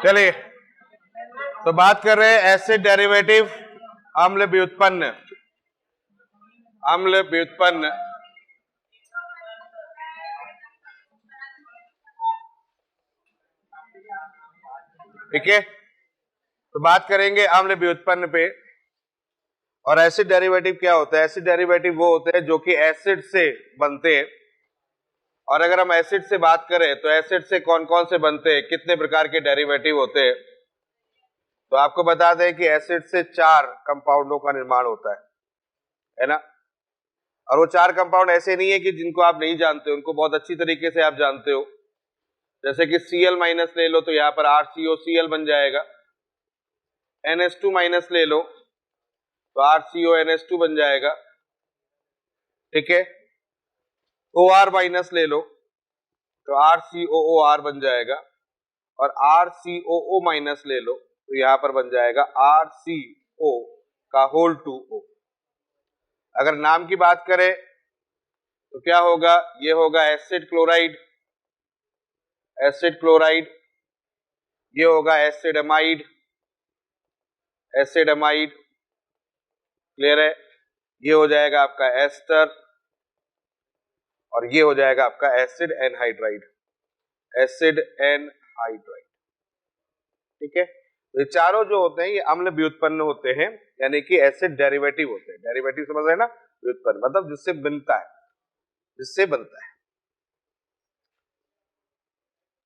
चलिए तो बात कर रहे हैं एसिड डेरिवेटिव, अम्ल व्युत्पन्न। अम्ल व्युत्पन्न ठीक है, तो बात करेंगे अम्ल व्युत्पन्न पे। और एसिड डेरिवेटिव क्या होता है? एसिड डेरिवेटिव वो होते हैं जो कि एसिड से बनते हैं। और अगर हम एसिड से बात करें तो एसिड से कौन कौन से बनते हैं, कितने प्रकार के डेरिवेटिव होते हैं, तो आपको बता दें कि एसिड से 4 कंपाउंडों का निर्माण होता है ना। और वो 4 कंपाउंड ऐसे नहीं है कि जिनको आप नहीं जानते, उनको बहुत अच्छी तरीके से आप जानते हो। जैसे कि Cl माइनस ले लो तो यहां पर RCOCl बन जाएगा। NH2 माइनस ले लो तो RCONH2 बन जाएगा, ठीक है। OR माइनस ले लो तो RCOOR बन जाएगा। और RCOO माइनस ले लो तो यहां पर बन जाएगा RCO का होल 2O। अगर नाम की बात करें तो क्या होगा? ये होगा एसिड क्लोराइड, एसिड क्लोराइड। ये होगा acid amide, acid amide, clear है। ये हो जाएगा आपका एस्टर और ये हो जाएगा आपका एसिड एनहाइड्राइड, एसिड एनहाइड्राइड, ठीक है। तो ये चारों जो होते हैं ये अम्ल व्युत्पन्न होते हैं, यानी कि एसिड डेरिवेटिव होते हैं। डेरिवेटिव समझ रहे हैं ना? व्युत्पन्न मतलब जिससे बनता है, जिससे बनता है,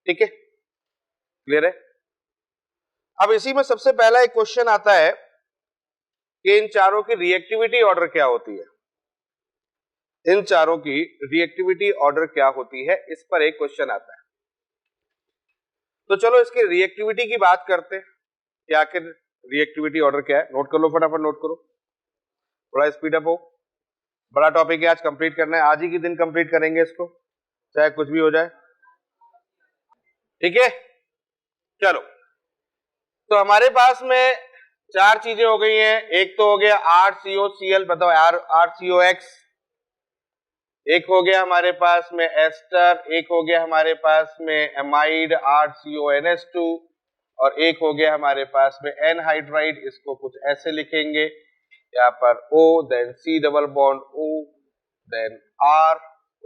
ठीक है, क्लियर है। अब इसी में सबसे पहला एक क्वेश्चन आता है कि इन चारों की रिएक्टिविटी ऑर्डर क्या होती है। इन चारों की रिएक्टिविटी ऑर्डर क्या होती है, इस पर एक क्वेश्चन आता है। तो चलो इसकी रिएक्टिविटी की बात करते हैं कि आखिर रिएक्टिविटी ऑर्डर क्या है। नोट कर लो, फटाफट नोट करो, थोड़ा स्पीड अप हो। बड़ा टॉपिक है, आज कंप्लीट करना है, आज ही के दिन कंप्लीट करेंगे इसको, चाहे कुछ भी हो जाए, ठीक है। चलो तो हमारे पास में 4 चीजें हो गई हैं। एक तो हो गया RCOCl, बताओ RCOX, एक हो गया हमारे पास में एस्टर, एक हो गया हमारे पास में एमाइड RCONH2 और एक हो गया हमारे पास में एनहाइड्राइड। इसको कुछ ऐसे लिखेंगे यहाँ पर O then C double bond O then R,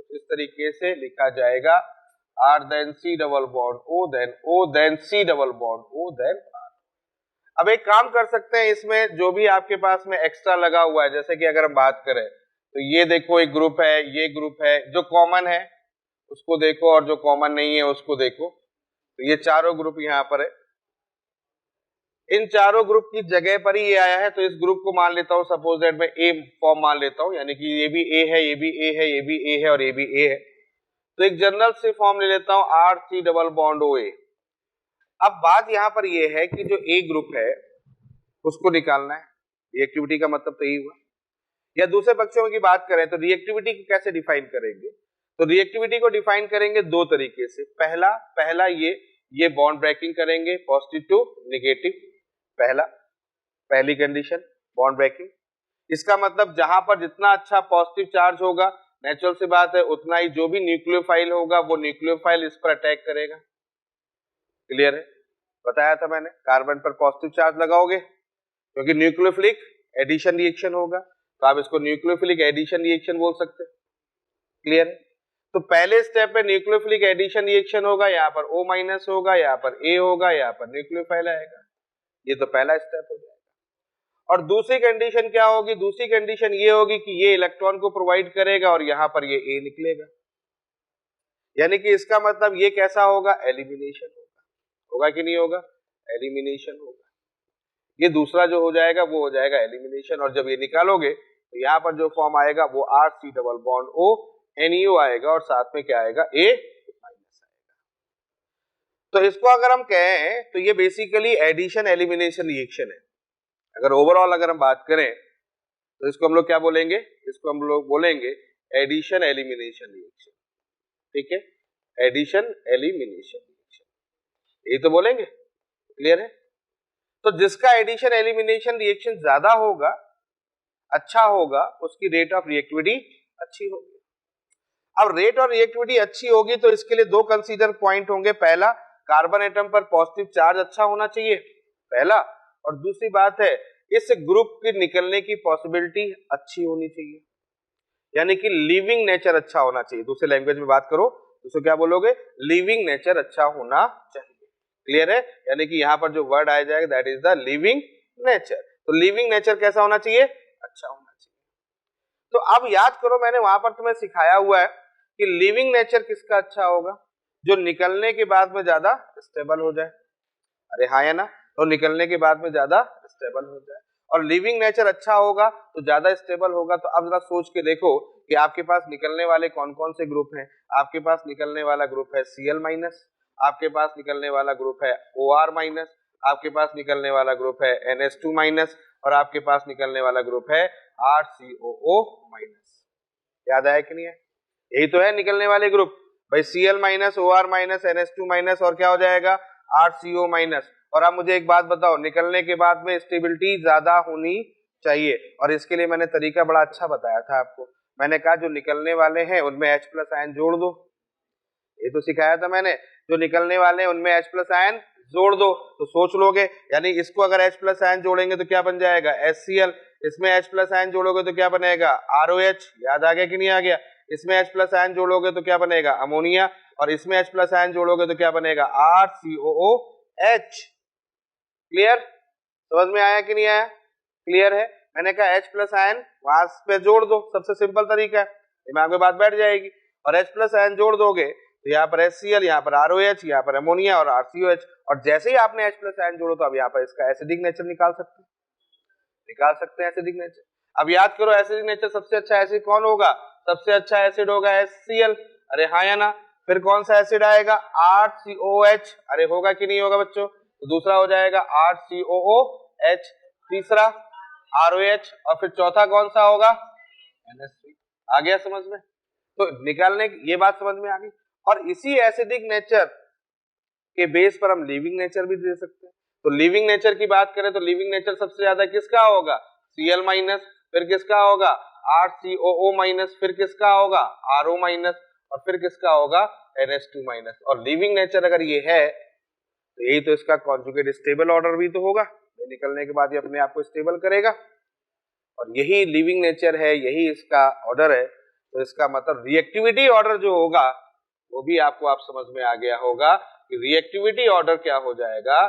इस तरीके से लिखा जाएगा R then C double bond O then C double bond O then R। अब एक काम कर सकते हैं, इसमें जो भी आपके पास में एक्स्ट्रा लगा हुआ है, जैसे कि अगर हम बात करें तो ये देखो एक ग्रुप है, ये ग्रुप है, जो कॉमन है उसको देखो और जो कॉमन नहीं है उसको देखो। तो ये चारों ग्रुप यहाँ पर है, इन चारों ग्रुप की जगह पर ही ये आया है। तो इस ग्रुप को मान लेता हूं, सपोज दैट मैं ए फॉर्म मान लेता हूं, यानी कि ये भी ए है, ये भी ए है, ये भी ए है और ये भी ए है। तो एक जनरल से फॉर्म ले लेता हूं RC डबल बॉन्ड OA। अब बात यहां पर ये है कि जो ए ग्रुप है उसको निकालना है। रिएक्टिविटी का मतलब तो यही हुआ। या दूसरे पक्षों की बात करें तो रिएक्टिविटी को कैसे डिफाइन करेंगे? तो रिएक्टिविटी को डिफाइन करेंगे दो तरीके से। पहला ये बॉन्ड ब्रेकिंग करेंगे, पॉजिटिव टू नेगेटिव, पहली कंडीशन बॉन्ड ब्रेकिंग। इसका मतलब जहां पर जितना अच्छा पॉजिटिव चार्ज होगा, नेचुरल सी बात है, उतना ही जो भी न्यूक्लियोफाइल होगा वो न्यूक्लियोफाइल इस पर अटैक करेगा। क्लियर है? बताया था मैंने, कार्बन पर पॉजिटिव चार्ज लगाओगे क्योंकि न्यूक्लियोफिलिक एडिशन रिएक्शन होगा, तो आप इसको न्यूक्लियोफिलिक एडिशन रिएक्शन बोल सकते हैं। क्लियर है? तो पहले स्टेप पे न्यूक्लियोफिलिक एडिशन रिएक्शन होगा, यहाँ पर O माइनस होगा, यहाँ पर A होगा, यहाँ पर न्यूक्लियोफाइल आएगा। ये तो पहला स्टेप हो जाएगा। और दूसरी कंडीशन क्या होगी? दूसरी कंडीशन ये होगी कि ये इलेक्ट्रॉन को प्रोवाइड करेगा और यहाँ पर ये A निकलेगा, यानी कि इसका मतलब ये कैसा होगा? एलिमिनेशन होगा। होगा कि नहीं होगा? एलिमिनेशन होगा। ये दूसरा जो हो जाएगा वो हो जाएगा एलिमिनेशन। और जब ये निकालोगे तो यहाँ पर जो फॉर्म आएगा वो RC double bond O NEO आएगा और साथ में क्या आएगा? A माइनस आएगा। तो इसको अगर हम कहें तो ये बेसिकली एडिशन एलिमिनेशन रिएक्शन है। अगर ओवरऑल अगर हम बात करें तो इसको हम लोग क्या बोलेंगे? इसको हम लोग बोलेंगे एडिशन एलिमिनेशन रिएक्शन, ठीक है, एडिशन एलिमिनेशन रिएक्शन, यही तो बोलेंगे। क्लियर है? तो जिसका एडिशन एलिमिनेशन रिएक्शन ज्यादा होगा, अच्छा होगा, उसकी रेट ऑफ रिएक्टिविटी अच्छी होगी। अब रेट और रिएक्टिविटी अच्छी होगी तो इसके लिए दो कंसीडर पॉइंट होंगे। पहला, कार्बन एटम पर पॉजिटिव चार्ज अच्छा होना चाहिए पहला, और दूसरी बात है इस ग्रुप के निकलने की पॉसिबिलिटी अच्छी होनी चाहिए, यानी कि लिविंग नेचर अच्छा होना चाहिए। दूसरे लैंग्वेज में बात करो तो क्या बोलोगे, लिविंग नेचर अच्छा होना चाहिए। क्लियर है, यानी कि यहाँ पर जो वर्ड आ जाएगा that is the living nature. तो लिविंग नेचर कैसा होना चाहिए, अच्छा होना चाहिए। तो अब याद करो मैंने वहां पर तुम्हें सिखाया हुआ है कि लिविंग नेचर किसका अच्छा होगा, जो निकलने के बाद में ज्यादा स्टेबल हो जाए। अरे हाँ या ना, तो निकलने के बाद में ज्यादा स्टेबल हो जाए, और लिविंग नेचर अच्छा होगा तो ज्यादा स्टेबल होगा। तो अब जरा सोच के देखो कि आपके पास निकलने वाले कौन कौन से ग्रुप हैं। आपके पास निकलने वाला ग्रुप है Cl माइनस, आपके पास निकलने वाला ग्रुप है OR माइनस, आपके पास निकलने वाला ग्रुप है NH2 माइनस, और आपके पास निकलने वाला ग्रुप है RCOO माइनस। याद आया कि नहीं है, यही तो है निकलने वाले ग्रुप भाई, Cl minus, OR minus, NH2 minus, और क्या हो जाएगा RCO माइनस। और आप मुझे एक बात बताओ, निकलने के बाद में स्टेबिलिटी ज्यादा होनी चाहिए, और इसके लिए मैंने तरीका बड़ा अच्छा बताया था आपको। मैंने कहा जो निकलने वाले हैं उनमें H प्लस आयन जोड़ दो, ये तो सिखाया था मैंने। जो निकलने वाले हैं उनमें H प्लस आयन जोड़ दो, तो सोच लोगे, यानी इसको अगर H प्लस आयन जोड़ेंगे तो क्या बन जाएगा HCl, इसमें H प्लस आयन जोड़ोगे तो क्या बनेगा ROH। याद आ गया कि नहीं आ गया, इसमें H प्लस आयन जोड़ोगे तो क्या बनेगा अमोनिया, और इसमें H प्लस आयन जोड़ोगे तो क्या बनेगा RCOOH। क्लियर, समझ में आया कि नहीं आया, क्लियर है। मैंने कहा H प्लस आयन वहां पे जोड़ दो, सबसे सिंपल तरीका है, दिमाग में बात बैठ जाएगी। और H प्लस आयन जोड़ दोगे तो यहाँ पर HCl, यहाँ पर ROH, यहाँ पर अमोनिया और RCOH, और जैसे ही आपने H प्लस आयन जोड़ो तो अब यहाँ पर इसका एसिडिक नेचर निकाल सकते हैं एसिडिक नेचर। अब याद करो एसिडिक नेचर सबसे अच्छा एसिड कौन होगा, सबसे अच्छा एसिड होगा HCl। अरे हाँ या ना, फिर कौन सा एसिड आएगा RCOH। अरे होगा कि नहीं होगा बच्चों, तो दूसरा हो जाएगा RCOOH, तीसरा ROH, और फिर चौथा कौन सा होगा NH3। आ गया समझ में, तो निकालने ये बात समझ में आ गई। और इसी एसिडिक नेचर के बेस पर हम लिविंग नेचर भी दे सकते हैं। तो लिविंग नेचर की बात करें तो लिविंग नेचर सबसे ज्यादा किसका होगा Cl माइनस, फिर किसका होगा RCOO माइनस, फिर किसका होगा RO माइनस, और फिर किसका होगा NH2 माइनस। और लिविंग नेचर अगर ये है तो यही तो इसका कॉन्जुगेट स्टेबल ऑर्डर भी तो होगा, निकलने के बाद ये अपने आप को स्टेबल करेगा, और यही लिविंग नेचर है, यही इसका ऑर्डर है। तो इसका मतलब रिएक्टिविटी ऑर्डर जो होगा वो भी आपको आप समझ में आ गया होगा कि रिएक्टिविटी ऑर्डर क्या हो जाएगा।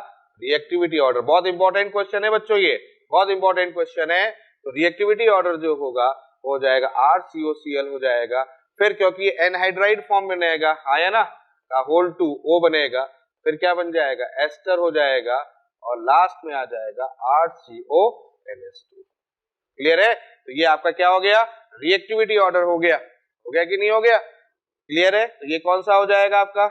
रिएक्टिविटी ऑर्डर बहुत इंपॉर्टेंट क्वेश्चन है बच्चों, ये बहुत इंपॉर्टेंट क्वेश्चन है। तो रिएक्टिविटी ऑर्डर जो होगा हो जाएगा RCOCl हो जाएगा, फिर क्योंकि ये एनहाइड्राइड फॉर्म बनेगा, हाँ या ना, का होल 2 O बनेगा, फिर क्या बन जाएगा एस्टर हो जाएगा, और लास्ट में आ जाएगा RCONH2। क्लियर है, तो ये आपका क्या हो गया रिएक्टिविटी ऑर्डर हो गया कि नहीं हो गया, क्लियर है। तो ये कौन सा हो जाएगा आपका,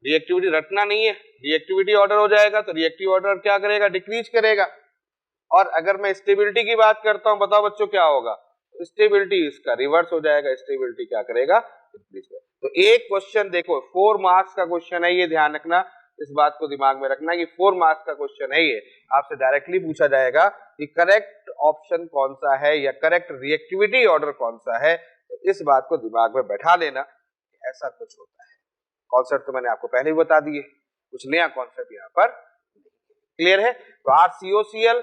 रिएक्टिविटी रटना नहीं है, रिएक्टिविटी ऑर्डर हो जाएगा। तो रिएक्टिव ऑर्डर क्या करेगा, डिक्रीज करेगा। और अगर मैं स्टेबिलिटी की बात करता हूं, बताओ बच्चों क्या होगा, स्टेबिलिटी इसका रिवर्स हो जाएगा, स्टेबिलिटी क्या करेगा डिक्रीज करेगा। तो एक क्वेश्चन देखो 4 मार्क्स का क्वेश्चन है ये, ध्यान रखना, इस बात को दिमाग में रखना कि 4 मार्क्स का क्वेश्चन है ये, आपसे डायरेक्टली पूछा जाएगा कि करेक्ट ऑप्शन कौन सा है या करेक्ट रिएक्टिविटी ऑर्डर कौन सा है। तो इस बात को दिमाग में बैठा लेना, ऐसा कुछ होता है। कॉन्सेप्ट तो मैंने आपको पहले ही बता दिए, कुछ नया कॉन्सेप्ट यहाँ पर, क्लियर है। तो RCOCl,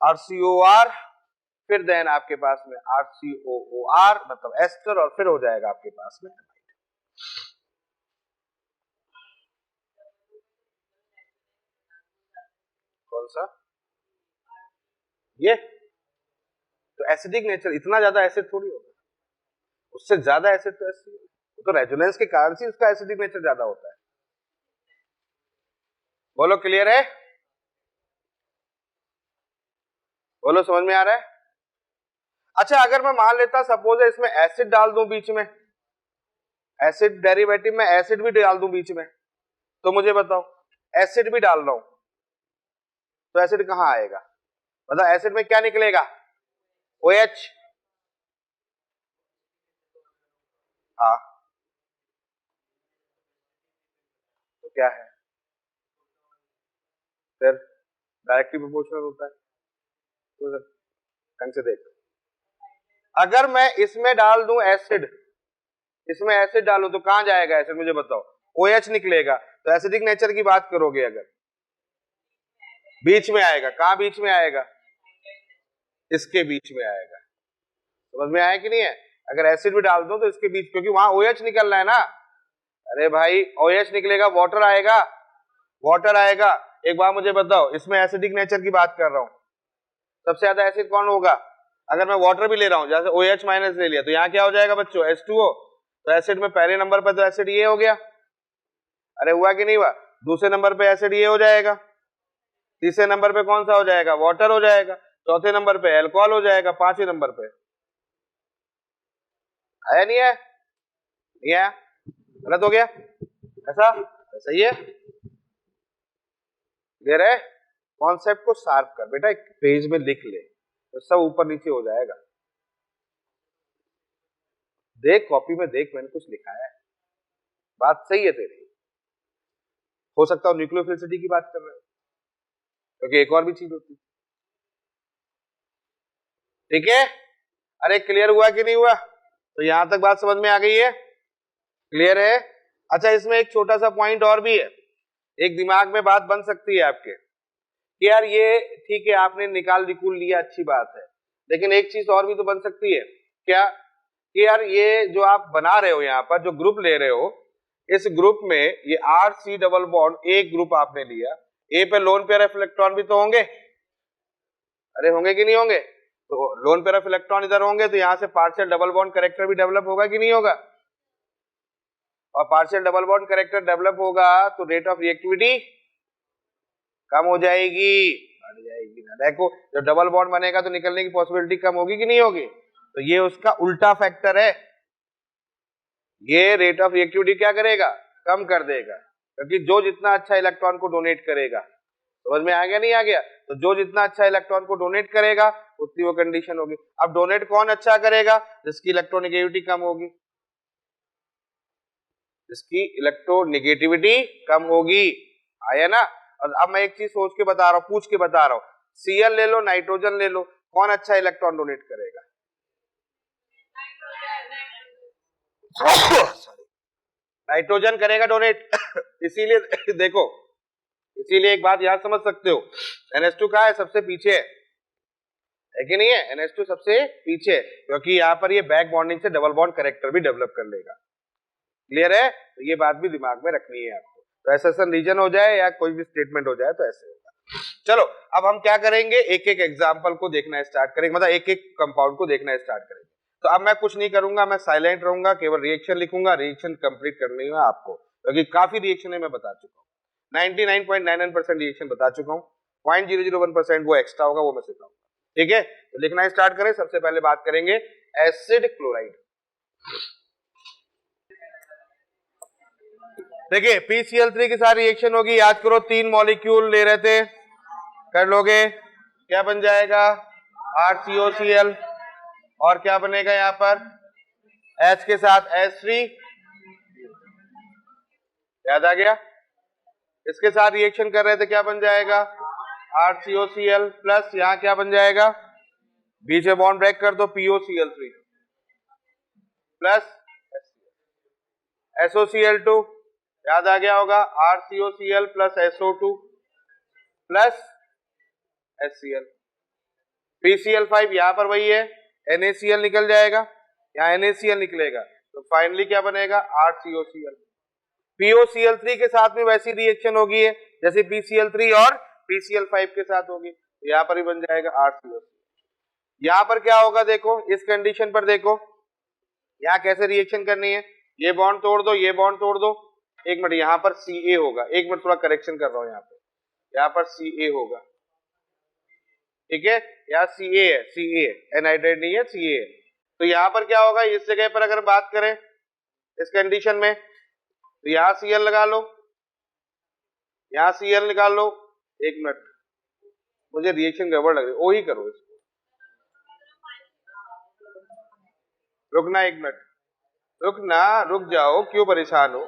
RCOR, फिर देन आपके पास में RCOOR मतलब एस्टर, और फिर हो जाएगा आपके पास में कौन सा ये। तो एसिडिक नेचर, इतना ज्यादा एसिड थोड़ी होगा, उससे ज्यादा एसिड तो एसिड, तो रेजोनेंस के कारण से उसका एसिडिक नेचर ज्यादा होता है। बोलो क्लियर है, बोलो समझ में आ रहा है। अच्छा अगर मैं मान लेता सपोज इसमें एसिड डाल दूं बीच में, एसिड डेरिवेटिव में एसिड भी डाल दूं बीच में, तो मुझे बताओ एसिड भी डाल रहा हूं तो एसिड कहां आएगा, मतलब एसिड में क्या निकलेगा OH। हाँ तो क्या है, फिर डायरेक्टली प्रोपोर्शनल होता है। तो ढंग से देख, अगर मैं इसमें डाल दूं एसिड, इसमें एसिड डालूं तो कहां जाएगा एसिड, मुझे बताओ OH निकलेगा। तो एसिडिक नेचर की बात करोगे अगर, बीच में आएगा। कहां बीच में आएगा? इसके बीच में आएगा। समझ में आया कि नहीं है? अगर एसिड भी डाल दो तो इसके बीच, क्योंकि वहां OH निकल रहा है ना। अरे भाई OH निकलेगा, वाटर आएगा, वाटर आएगा। एक बार मुझे बताओ, इसमें एसिडिक नेचर की बात कर रहा हूं, सबसे ज्यादा एसिड कौन होगा? अगर मैं वाटर भी ले रहा हूं, जैसे OH माइनस ले लिया, तो यहाँ क्या हो जाएगा बच्चों? H2O। तो एसिड में पहले नंबर पर तो एसिड ये हो गया। अरे हुआ कि नहीं हुआ? दूसरे नंबर पे एसिड ये हो जाएगा, तीसरे नंबर पे कौन सा हो जाएगा? वाटर हो जाएगा, चौथे नंबर पे अल्कोहल हो जाएगा, पांचवें नंबर पे आया नहीं है? नहीं आया? गलत हो गया? ऐसा सही है? क्लियर है? कॉन्सेप्ट को शार्प कर बेटा, एक पेज में लिख ले तो सब ऊपर नीचे हो जाएगा। देख कॉपी में देख, मैंने कुछ लिखा है, बात सही है तेरी। हो सकता है न्यूक्लियोफिलिसिटी की बात कर रहे हो, क्योंकि एक और भी चीज होती है। ठीक है? अरे क्लियर हुआ कि नहीं हुआ? तो यहां तक बात समझ में आ गई है? क्लियर है? अच्छा, इसमें एक छोटा सा पॉइंट और भी है, एक दिमाग में बात बन सकती है आपके कि यार ये ठीक है, आपने निकाल निकूल लिया, अच्छी बात है, लेकिन एक चीज और भी तो बन सकती है। क्या? कि यार ये जो आप बना रहे हो, यहाँ पर जो ग्रुप ले रहे हो, इस ग्रुप में ये RC डबल बॉन्ड एक ग्रुप आपने लिया, ए पे लोन पेयर ऑफ इलेक्ट्रॉन भी तो होंगे। अरे होंगे कि नहीं होंगे? तो लोन पेयर ऑफ इलेक्ट्रॉन इधर होंगे, तो यहां से पार्शियल डबल बॉन्ड कैरेक्टर भी डेवलप होगा कि नहीं होगा? और partial double bond character develop होगा तो रेट ऑफ रिएक्टिविटी कम हो जाएगी, बढ़ जाएगी ना। देखो जब डबल बॉन्ड बनेगा तो निकलने की पॉसिबिलिटी कम होगी कि नहीं होगी? तो ये उसका उल्टा फैक्टर है, ये रेट ऑफ रिएक्टिविटी क्या करेगा? कम कर देगा, क्योंकि जो जितना अच्छा इलेक्ट्रॉन को डोनेट करेगा, समझ में आ गया नहीं आ गया? तो जो जितना अच्छा इलेक्ट्रॉन को डोनेट करेगा उतनी वो कंडीशन होगी। अब डोनेट कौन अच्छा करेगा? जिसकी इलेक्ट्रोनेगेटिविटी कम होगी, जिसकी इलेक्ट्रोनेगेटिविटी कम होगी। आया ना? और अब मैं एक चीज सोच के बता रहा हूं, पूछ के बता रहा हूं, Cl ले लो, नाइट्रोजन ले लो, कौन अच्छा इलेक्ट्रॉन डोनेट करेगा? नाइट्रोजन करेगा डोनेट। इसीलिए देखो, इसीलिए एक बात याद समझ सकते हो, NH2 कहाँ है? सबसे पीछे है कि नहीं है? NH2 सबसे पीछे, क्योंकि यहाँ पर ये बैक बॉन्डिंग से डबल बॉन्ड कैरेक्टर भी डेवलप कर लेगा। क्लियर है? तो ये बात भी दिमाग में रखनी है आपको। तो एसेशन रीजन हो जाए या कोई भी स्टेटमेंट हो जाए तो ऐसे होगा। चलो अब हम क्या करेंगे, एक एक एग्जांपल को देखना स्टार्ट करेंगे, मतलब एक एक कंपाउंड को देखना स्टार्ट करेंगे। तो अब मैं कुछ नहीं करूंगा, मैं साइलेंट रहूंगा, केवल रिएक्शन लिखूंगा, रिएक्शन कंप्लीट करनी है आपको, क्योंकि काफी रिएक्शन मैं बता चुका हूँ, 99.99% रिएक्शन बता चुका हूँ, 0.001% वो एक्स्ट्रा होगा, वो मैं सिखाऊंगा। ठीक है? तो लिखना स्टार्ट करें। सबसे पहले बात करेंगे एसिड क्लोराइड। देखिए PCl3 के साथ रिएक्शन होगी, याद करो 3 मॉलिक्यूल ले रहे थे, कर लोगे, क्या बन जाएगा? RCOCl, और क्या बनेगा यहां पर? H के साथ H3, याद आ गया? इसके साथ रिएक्शन कर रहे थे, क्या बन जाएगा? RCOCl प्लस यहां क्या बन जाएगा? बीच में बॉन्ड ब्रेक कर दो, POCl3 प्लस SOCl2, याद आ गया होगा? RCOCl plus SO2 plus HCl। PCl5 यहां पर वही है, NaCl निकल जाएगा, यहां NaCl निकलेगा, तो फाइनली क्या बनेगा? RCOCl। POCl3 के साथ में वैसी रिएक्शन होगी है जैसे PCl3 और PCl5 के साथ होगी, तो यहां पर ही बन जाएगा RCOCl। यहां पर क्या होगा? देखो इस कंडीशन पर, देखो यहां कैसे रिएक्शन करनी है, ये बॉन्ड तोड़ दो, ये बॉन्ड तोड़ दो, एक मिनट, यहां पर Ca होगा, एक मिनट थोड़ा करेक्शन कर रहा हूं, यहां पर Ca होगा, ठीक है? यहाँ Ca है, Ca एनहाइड्राइड नहीं है, Ca है। तो यहां पर क्या होगा? इस जगह पर अगर बात करें इस कंडीशन में, तो यहां Cl लगा लो, यहां Cl निकाल लो, एक मिनट, मुझे रिएक्शन गड़बड़ लग रही है, वो ही करो इसको, रुकना एक मिनट, रुकना, रुक जाओ, क्यों परेशान हो?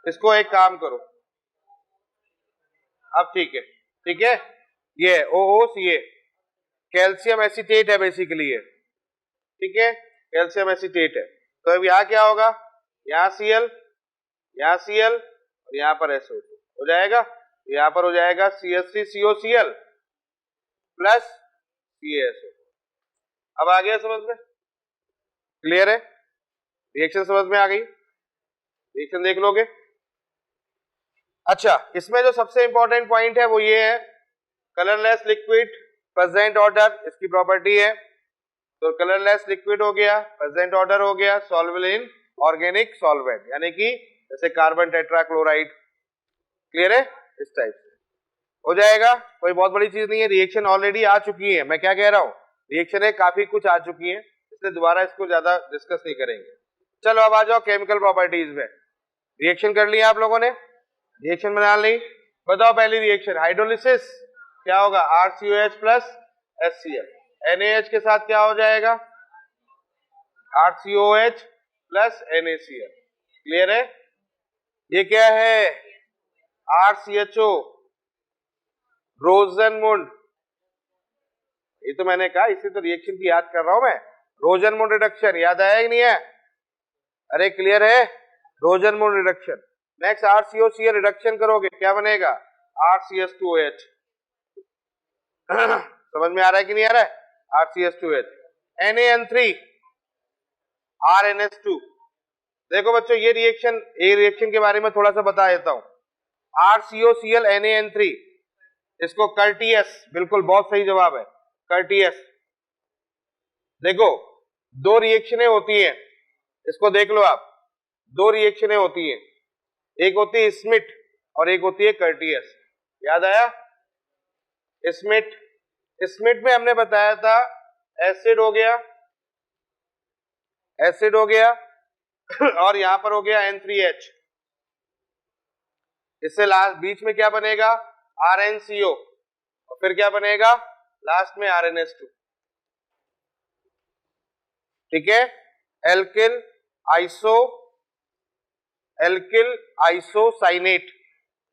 इसको एक काम करो, अब ठीक है, ठीक है? ये OOCA कैल्शियम एसीटेट है बेसिकली ये, ठीक है? कैल्शियम एसीटेट है। तो अब यहाँ क्या होगा? यहाँ Cl, यहाँ Cl और यहाँ पर SO2 हो जाएगा, यहाँ पर हो जाएगा CH3COCl प्लस CaSO। अब आ गया समझ में? क्लियर है? रिएक्शन समझ में आ गई? रिएक्शन देख लोगे? अच्छा, इसमें जो सबसे इंपॉर्टेंट पॉइंट है वो ये है, कलरलेस लिक्विड प्रेजेंट ऑर्डर इसकी प्रॉपर्टी है। तो कलरलेस लिक्विड हो गया, प्रेजेंट ऑर्डर हो गया, सॉल्युबल इन ऑर्गेनिक सॉल्वेंट, यानी कि जैसे कार्बन टेट्राक्लोराइड। क्लियर है? इस टाइप से हो जाएगा, कोई बहुत बड़ी चीज नहीं है। रिएक्शन ऑलरेडी आ चुकी है, मैं क्या कह रहा हूं, रिएक्शन है काफी कुछ आ चुकी है, इसलिए दोबारा इसको ज्यादा डिस्कस नहीं करेंगे। चलो अब आ जाओ केमिकल प्रॉपर्टीज में। रिएक्शन कर लिया आप लोगों ने, रिएक्शन बना ली। बताओ पहली रिएक्शन हाइड्रोलिसिस, क्या होगा, RCOH प्लस HCl। NaH के साथ क्या हो जाएगा, RCOH प्लस NaCl। क्लियर है? ये क्या है, RCHO, रोजनमुंड। ये तो मैंने कहा, इसे तो रिएक्शन की याद कर रहा हूं मैं। रोजनमुंड रिडक्शन याद आया कि नहीं है? अरे क्लियर है, रोजनमुंड रिडक्शन। नेक्स्ट RCOCl रिडक्शन करोगे, क्या बनेगा, RCH2OH। समझ में आ रहा है कि नहीं आ रहा है? RCH2OH। NaN3 RNH2। देखो बच्चों, ये रिएक्शन के बारे में थोड़ा सा बता देता हूं। RCOCl NaN3, इसको कर्टियस, बिल्कुल बहुत सही जवाब है, कर्टियस। देखो दो रिएक्शनें होती हैं, इसको देख लो आप, दो रिएक्शनें होती हैं, एक होती है स्मिट और एक होती है कर्टियस। याद आया? स्मिट में हमने बताया था एसिड हो गया, एसिड हो गया और यहां पर हो गया N3H। इससे लास्ट बीच में क्या बनेगा, RnCO, और फिर क्या बनेगा लास्ट में RnH2। ठीक है? एल्किल आइसोसाइनेट,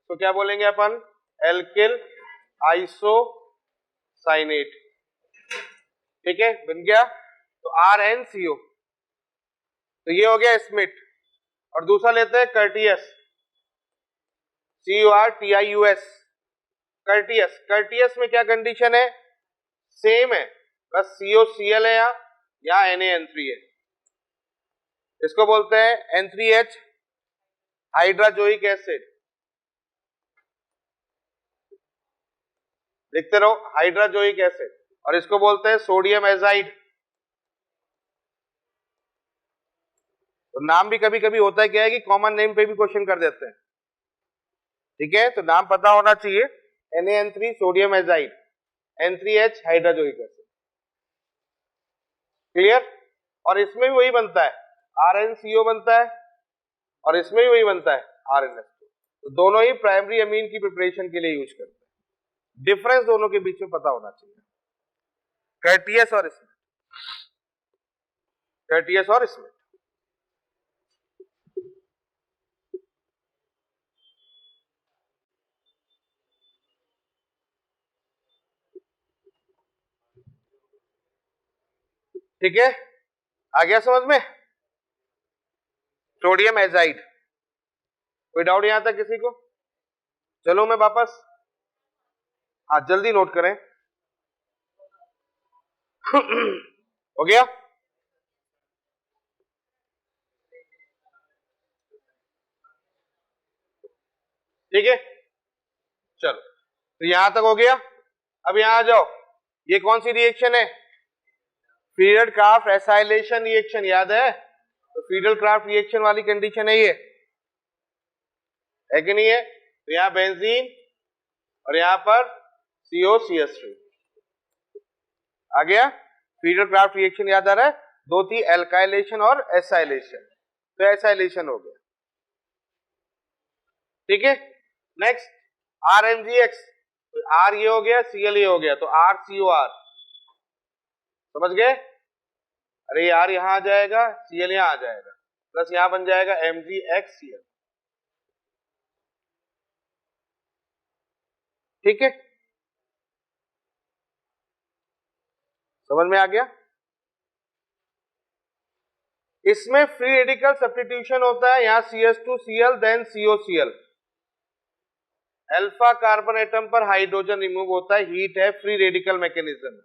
तो क्या बोलेंगे अपन, एल्किल आइसोसाइनेट। ठीक है, बन गया। तो RnCO, तो ये हो गया स्मिट। और दूसरा लेते हैं कर्टियस, CORTIUS, कर्टियस। कर्टियस में क्या कंडीशन है, सेम है, बस COCl है या NaN3 है। इसको बोलते हैं N3H हाइड्राजोइक एसिड, लिखते रहो हाइड्राजोइक एसिड। और इसको बोलते हैं सोडियम एजाइड। तो नाम भी कभी कभी होता है क्या है कि कॉमन नेम पे भी क्वेश्चन कर देते हैं। ठीक है, तो नाम पता होना चाहिए, NaN3 sodium azide, N3H hydrazoic acid. Clear? और इसमें भी वही बनता है, RnCO बनता है, और इसमें भी वही बनता है RnH2। तो दोनों ही प्राइमरी अमीन की प्रिपरेशन के लिए यूज करते हैं। डिफरेंस दोनों के बीच में पता होना चाहिए, कर्टियस और स्मिट, कर्टियस और स्मिट। ठीक है, आ गया समझ में? सोडियम एजाइड, कोई डाउट यहां तक किसी को? चलो मैं वापस, हाँ जल्दी नोट करें। हो गया? ठीक है, चलो तो यहां तक हो गया। अब यहां आ जाओ, ये कौन सी रिएक्शन है, फीडल क्राफ्ट एसाइलेशन रिएक्शन, याद है? तो फीडल क्राफ्ट रिएक्शन वाली कंडीशन है ये, है कि नहीं है? तो यहां बेंजीन और यहां पर COCH3 आ गया। फीडल क्राफ्ट रिएक्शन याद आ रहा है, दो थी, एल्काइलेशन और एसाइलेशन, तो एसाइलेशन हो गया। ठीक है, नेक्स्ट RMGX, तो R ये हो गया, Cl ये हो गया, तो RCOR, समझ गए? अरे यार यहां आ जाएगा, Cl यहां आ जाएगा, प्लस यहां बन जाएगा MgXCl। ठीक है, समझ में आ गया? इसमें फ्री रेडिकल सब्स्टिट्यूशन होता है, यहां CH2Cl then COCl, alpha carbon atom पर हाइड्रोजन रिमूव होता है, हीट है, फ्री रेडिकल मैकेनिज्म है,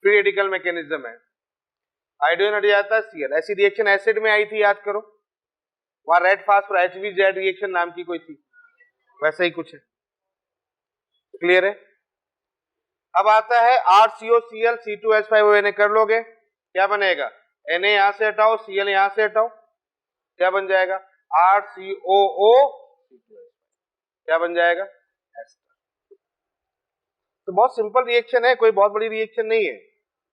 फ्री रेडिकल मैकेनिज्म है, हाइड्रोजन हट जाता है Cl। ऐसी रिएक्शन एसिड में आई थी, याद करो, वहां रेड फास्फोर HBZ रिएक्शन नाम की कोई थी, वैसा ही कुछ है। क्लियर है? अब आता है RCOCl C2H5ONA, कर लोगे, क्या बनेगा, Na यहां से हटाओ, Cl यहां से हटाओ, क्या बन जाएगा, RCOO, क्या बन जाएगा, एस्टर। तो बहुत सिंपल रिएक्शन है, कोई बहुत बड़ी रिएक्शन नहीं है,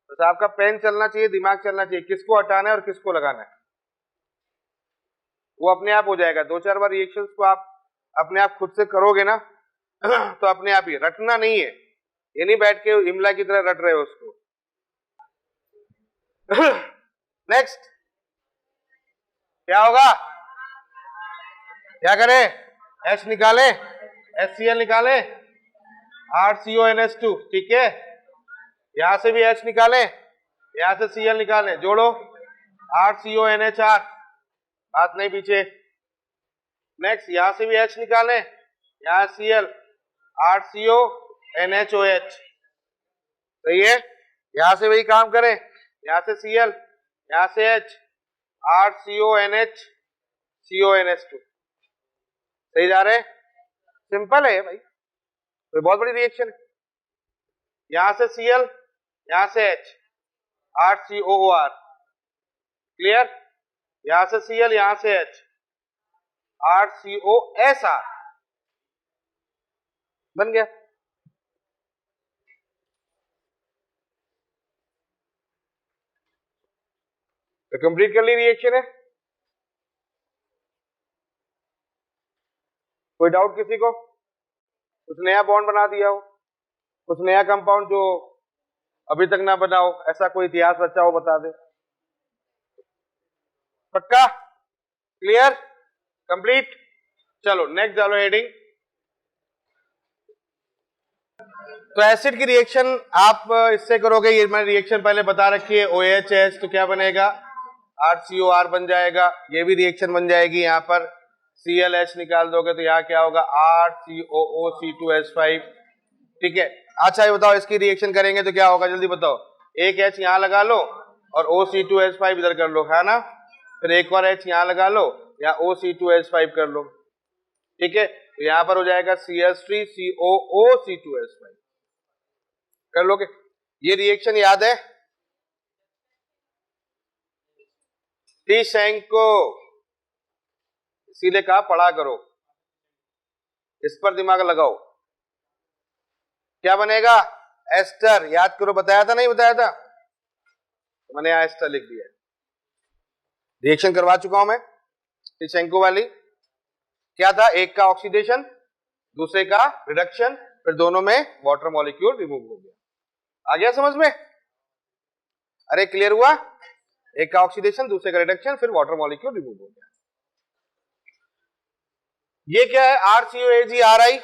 बस आपका पेन चलना चाहिए, दिमाग चलना चाहिए, किसको हटाना है और किसको लगाना है, वो अपने आप हो जाएगा। 2-4 बार रिएक्शंस को आप अपने आप खुद से करोगे ना तो अपने आप ही, रटना नहीं है, ये नहीं बैठ के इमला की तरह रट रहे हो उसको। नेक्स्ट क्या होगा, क्या करें, H निकालें, HCl निकालें, RCONH2, ठीक है, यहां से भी H निकालें, यहां से Cl निकालें, जोड़ो RCONH4, बात नहीं पीछे। नेक्स्ट यहां से भी H निकालें, यहां Cl, RCONHOH, सही है, यहां से वही काम करें, यहां से Cl, यहां से H, RCONH, CONH2, सही जा रहे, सिंपल है भाई, कोई बहुत बड़ी रिएक्शन है। यहां से Cl, यहां से H, RCOOR, क्लियर, यहां से Cl, यहां से H, RCOSR, बन गया। तो कंप्लीट कर ली रिएक्शन है, कोई डाउट किसी को, कुछ नया बॉन्ड बना दिया हो, कुछ नया कंपाउंड जो अभी तक ना बना हो, ऐसा कोई इतिहास बचा हो बता दे। पक्का, क्लियर, कंप्लीट, चलो नेक्स्ट डालो हेडिंग। तो एसिड की रिएक्शन आप इससे करोगे, ये मैंने रिएक्शन पहले बता रखी है, OHS, तो क्या बनेगा, RCOR बन जाएगा, ये भी रिएक्शन बन जाएगी, यहां पर ClH निकाल दोगे तो यहाँ क्या होगा, RCOOC2H5, ठीक है। अच्छा ये बताओ, इसकी रिएक्शन करेंगे तो क्या होगा, जल्दी बताओ, एक H यहां लगा लो और OC2H5 इधर कर लो, है ना, फिर एक और H यहां लगा लो या OC2H5 कर लो, ठीक है, तो यहां पर हो जाएगा CH3COOC2H5, कर लोगे, ये रिएक्शन याद है, टीशेंको, इसीलिए कहा पढ़ा करो, इस पर दिमाग लगाओ। क्या बनेगा, एस्टर, याद करो, बताया था नहीं बताया था, तो मैंने यहां एस्टर लिख दिया, रिएक्शन करवा चुका हूं मैं, टीशेंको वाली, क्या था, एक का ऑक्सीडेशन, दूसरे का रिडक्शन, फिर दोनों में वाटर मॉलिक्यूल रिमूव हो गया, आ गया समझ में, अरे क्लियर हुआ, एक का ऑक्सीडेशन, दूसरे का रिडक्शन, फिर वाटर मॉलिक्यूल रिमूव हो गया। ये क्या है, RCOAgRi,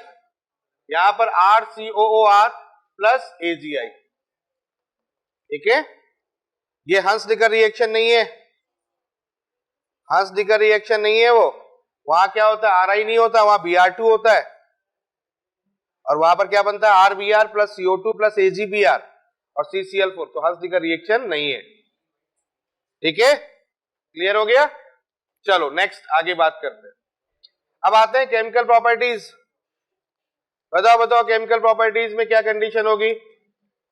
यहां पर RCOOR प्लस AgI, ठीक है, ये हंस-डिकर रिएक्शन नहीं है, हंस-डिकर रिएक्शन नहीं है वो, वहां क्या होता है, RI नहीं होता, वहां Br2 होता है, और वहां पर क्या बनता है, RBr plus CO2 plus AgBr और CCl4, तो हंस-डिकर रिएक्शन नहीं है, ठीक है, क्लियर हो गया। चलो नेक्स्ट आगे बात करते हैं, अब आते हैं केमिकल प्रॉपर्टीज, बताओ बताओ केमिकल प्रॉपर्टीज में क्या कंडीशन होगी,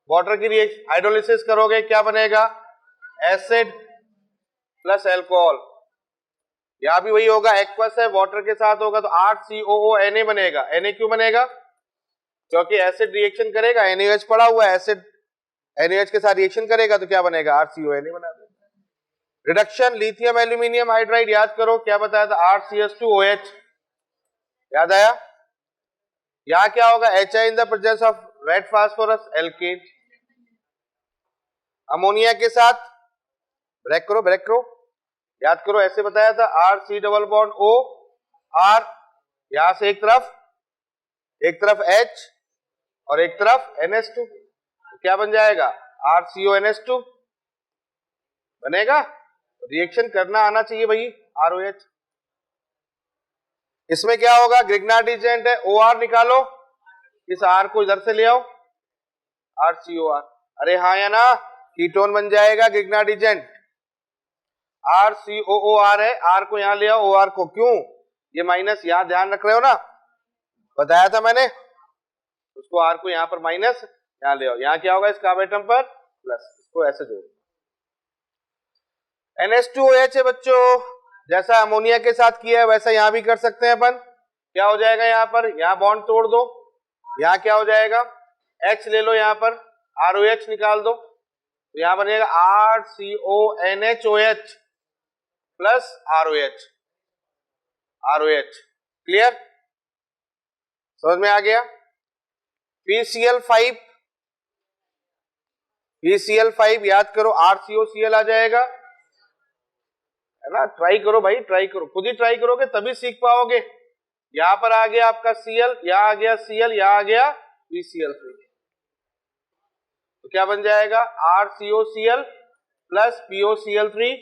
वाटर की रिएक्शन हाइड्रोलिसिस करोगे, क्या बनेगा, एसिड प्लस अल्कोहल, यहां भी वही होगा, एक्वस है, वाटर के साथ होगा तो RCOONA बनेगा, Na क्यों बनेगा, क्योंकि एसिड रिएक्शन करेगा, NaOH पड़ा हुआ है, एसिड NaOH के साथ रिएक्शन करेगा तो क्या बनेगा, RCONA बना देगा। रिडक्शन, लिथियम एल्यूमिनियम हाइड्राइड, याद करो क्या बताया था, RCH2OH, याद आया, यहां क्या होगा, HI in the presence of red phosphorus alkane, ammonia के साथ ब्रेक करो, याद करो ऐसे बताया था, RC double bond O R, यहां से एक तरफ H और एक तरफ NH2, तो क्या बन जाएगा, RCONH2 बनेगा, रिएक्शन करना आना चाहिए भाई, ROH, इसमें क्या होगा, ग्रिग्नार्ड एजेंट है, OR निकालो, इस R को इधर से ले आओ, RCOR, अरे हाँ या ना, कीटोन बन जाएगा ग्रिग्नार्ड एजेंट। RCOOR है, R को यहां ले आओ, OR को, क्यों, ये माइनस यहां ध्यान रख रहे हो ना, बताया था मैंने, उसको R को यहां पर माइनस, यहां ले आओ, यहां क्या होगा इस कार्बन एटम पर प्लस, इसको ऐसे जोड़ो। NH2OH है बच्चों, जैसा अमोनिया के साथ किया है वैसा यहां भी कर सकते हैं अपन। क्या हो जाएगा यहां पर, यहां बॉन्ड तोड़ दो, यहां क्या हो जाएगा, H ले लो, यहां पर ROH निकाल दो, तो यहां बनेगा RCONHOH plus ROH, ROH, clear, समझ में आ गया। PCl5, PCl5 याद करो, RCOCl आ जाएगा, है ना, ट्राई करो भाई, ट्राई करो, खुद ही ट्राई करोगे तभी सीख पाओगे। यहां पर आ गया आपका Cl, यहां आ गया Cl, यहां आ गया PCl3, तो क्या बन जाएगा, RCOCl plus POCl3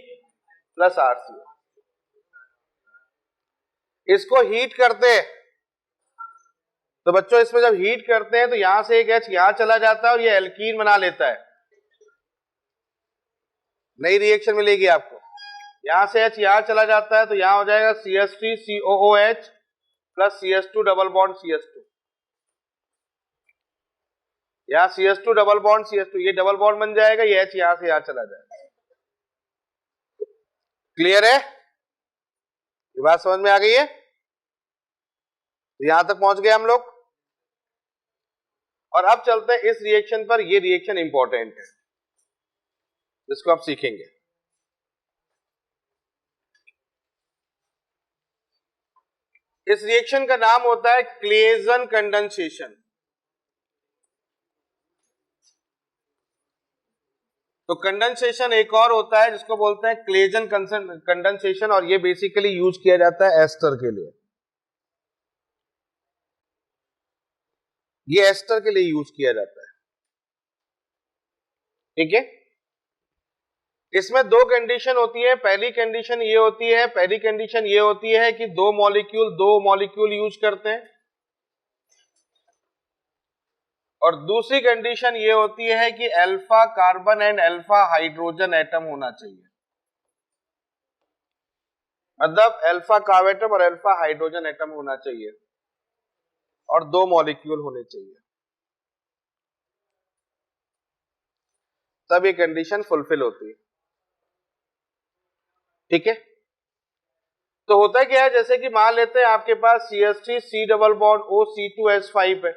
plus RCO। इसको हीट करते हैं तो बच्चों, इसमें जब हीट करते हैं तो यहां से एक H यहां चला जाता है और ये एल्कीन बना लेता है, नई रिएक्शन मिलेगी आपको, यहां से H यहां चला जाता है तो यहां हो जाएगा CH3COOH plus CH2 double bond CH2, यहां CH2 डबल बॉन्ड CH2, ये डबल बॉन्ड बन जाएगा, ये H यहां से यहां चला जाएगा, क्लियर है, ये बात समझ में आ गई है, तो यहां तक पहुंच गए हम लोग। और अब चलते हैं इस रिएक्शन पर, ये रिएक्शन इंपॉर्टेंट है जिसको आप सीखेंगे। इस रिएक्शन का नाम होता है क्लेजन कंडेंसेशन। तो कंडेंसेशन एक और होता है जिसको बोलते हैं क्लेजन कंडेंसेशन, और ये बेसिकली यूज किया जाता है एस्टर के लिए, ये एस्टर के लिए यूज किया जाता है, ठीक है। इसमें दो कंडीशन होती है, पहली कंडीशन ये होती है कि दो मॉलिक्यूल यूज करते हैं, और दूसरी कंडीशन ये होती है कि alpha carbon and alpha hydrogen atom होना चाहिए, मतलब अल्फा कार्बन एटम और अल्फा हाइड्रोजन एटम होना चाहिए, और दो मॉलिक्यूल होने चाहिए, तब ये कंडीशन फुलफिल होती है, ठीक है। तो होता क्या है, जैसे कि मान लेते हैं आपके पास CH3 C double bond O C2H5 है,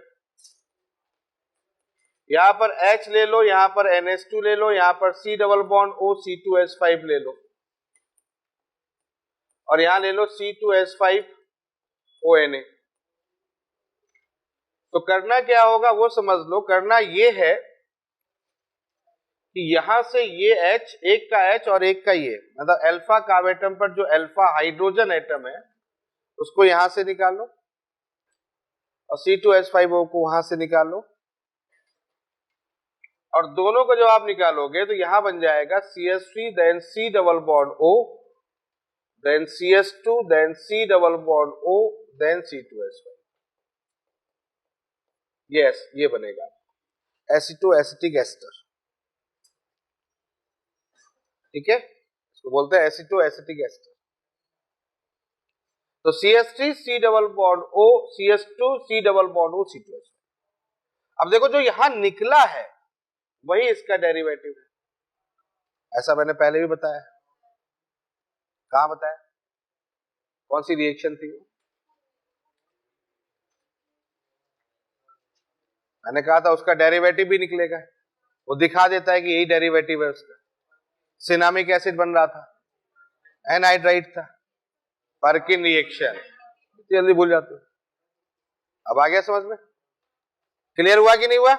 यहां पर H ले लो, यहां पर NH2 ले लो, यहां पर C double bond O C2H5 ले लो, और यहां ले लो C2H5ONA। तो करना क्या होगा वो समझ लो, करना ये है कि यहां से ये H, एक का H और एक का ये, मतलब अल्फा कार्ब एटम पर जो अल्फा हाइड्रोजन एटम है उसको यहां से निकाल लो, और C2H5O को वहां से निकाल लो, और दोनों को जब आप निकालोगे तो यहां बन जाएगा CH3 then C double bond O then CH2 then C double bond O then C2H5, yes, ये बनेगा एसिटो एसिटिक एस्टर, ठीक है, इसको बोलते हैं एसिटो एसिटिक एस्टर। तो CH3 C double bond O CH2 C double bond O C2H5। अब देखो जो यहां निकला है वही इसका डेरिवेटिव है, ऐसा मैंने पहले भी बताया, कहां बताया, कौन सी रिएक्शन थी, मैंने कहा था उसका डेरिवेटिव भी निकलेगा, वो दिखा देता है कि यही डेरिवेटिव है उसका। सिनामिक एसिड बन रहा था, एनहाइड्राइड था, पर्किन रिएक्शन, जल्दी भूल जाते हो, अब आ गया समझ में, क्लियर हुआ कि नहीं हुआ।